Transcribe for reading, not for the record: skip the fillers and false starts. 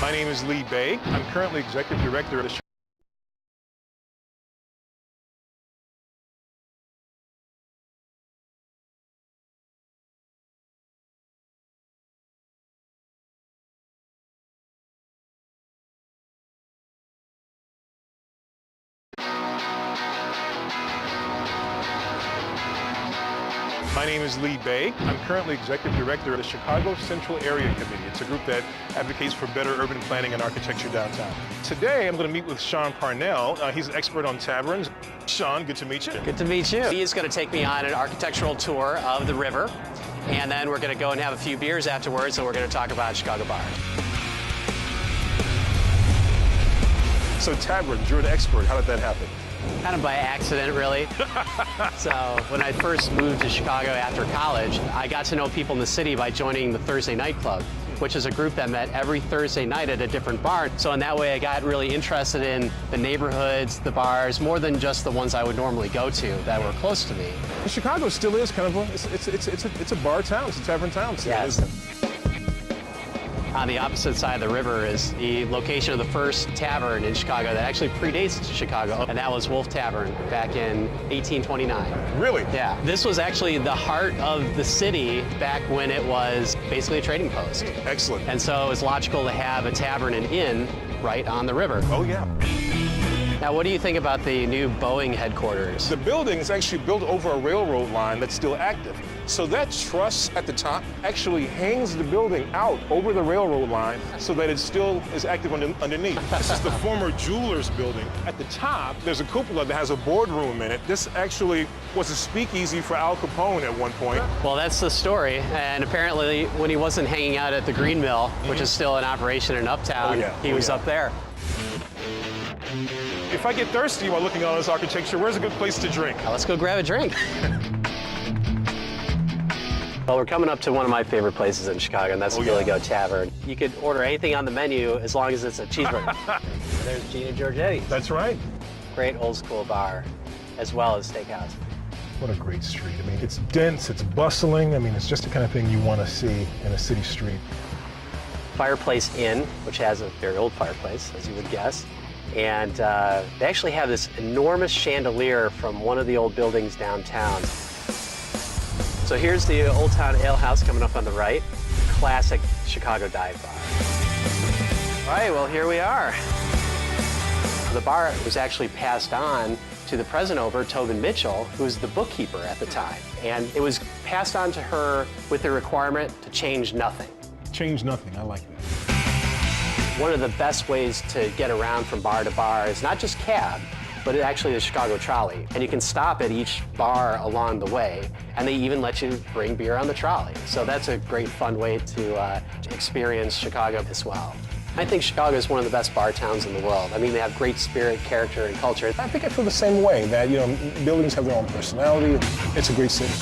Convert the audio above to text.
My name is Lee Bay. I'm currently executive director of the My name is Lee Bay. I'm currently executive director of the Chicago Central Area Committee. It's a group that advocates for better urban planning and architecture downtown. Today, I'm going to meet with Sean Parnell. He's an expert on taverns. Sean, good to meet you. Good to meet you. He is going to take me on an architectural tour of the river, and then we're going to go and have a few beers afterwards, and we're going to talk about Chicago bars. So taverns, you're an expert. How did that happen? Kind of by accident, really. So when I first moved to Chicago after college, I got to know people in the city by joining the Thursday Night Club, which is a group that met every Thursday night at a different bar. So in that way, I got really interested in the neighborhoods, the bars, more than just the ones I would normally go to that were close to me. Chicago still is kind of it's a bar town. It's a tavern town. Still, yes. Isn't it? On the opposite side of the river is the location of the first tavern in Chicago that actually predates Chicago, and that was Wolf Tavern back in 1829. Really? Yeah. This was actually the heart of the city back when it was basically a trading post. Excellent. And so it was logical to have a tavern and inn right on the river. Oh, yeah. Now, what do you think about the new Boeing headquarters? The building is actually built over a railroad line that's still active. So that truss at the top actually hangs the building out over the railroad line so that it still is active underneath. This is the former jeweler's building. At the top, there's a cupola that has a boardroom in it. This actually was a speakeasy for Al Capone at one point. Well, that's the story. And apparently, when he wasn't hanging out at the Green Mill, which is still in operation in Uptown, he was up there. If I get thirsty while looking at all this architecture, where's a good place to drink? Now, let's go grab a drink. Well, we're coming up to one of my favorite places in Chicago, and that's the Billy Goat Tavern. You could order anything on the menu as long as it's a cheeseburger. There's Gina Giorgetti's. That's right. Great old school bar, as well as steakhouse. What a great street. I mean, it's dense, it's bustling. I mean, it's just the kind of thing you want to see in a city street. Fireplace Inn, which has a very old fireplace, as you would guess. And they actually have this enormous chandelier from one of the old buildings downtown. So here's the Old Town Ale House coming up on the right. Classic Chicago dive bar. All right, well, here we are. The bar was actually passed on to the present owner, Tobin Mitchell, who was the bookkeeper at the time. And it was passed on to her with the requirement to change nothing. Change nothing, I like that. One of the best ways to get around from bar to bar is not just cab, but actually the Chicago trolley. And you can stop at each bar along the way, and they even let you bring beer on the trolley. So that's a great fun way to experience Chicago as well. I think Chicago is one of the best bar towns in the world. I mean, they have great spirit, character, and culture. I think I feel the same way, that, you know, buildings have their own personality. It's a great city.